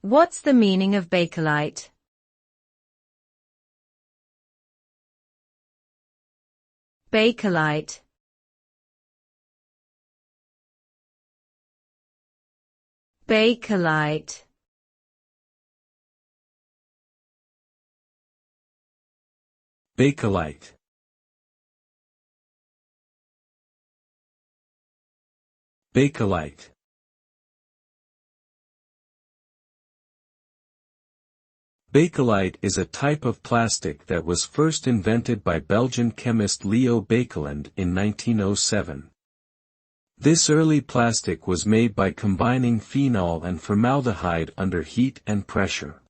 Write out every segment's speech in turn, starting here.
What's the meaning of Bakelite? Bakelite. Bakelite. Bakelite. Bakelite. Bakelite is a type of plastic that was first invented by Belgian chemist Leo Baekeland in 1907. This early plastic was made by combining phenol and formaldehyde under heat and pressure.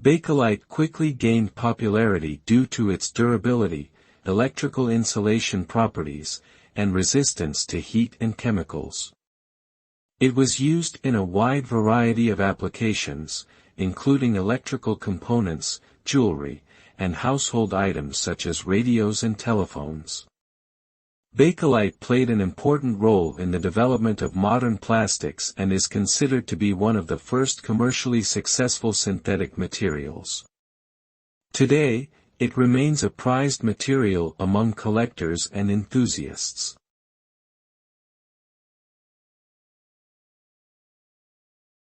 Bakelite quickly gained popularity due to its durability, electrical insulation properties, and resistance to heat and chemicals. It was used in a wide variety of applications, including electrical components, jewelry, and household items such as radios and telephones. Bakelite played an important role in the development of modern plastics and is considered to be one of the first commercially successful synthetic materials. Today, it remains a prized material among collectors and enthusiasts.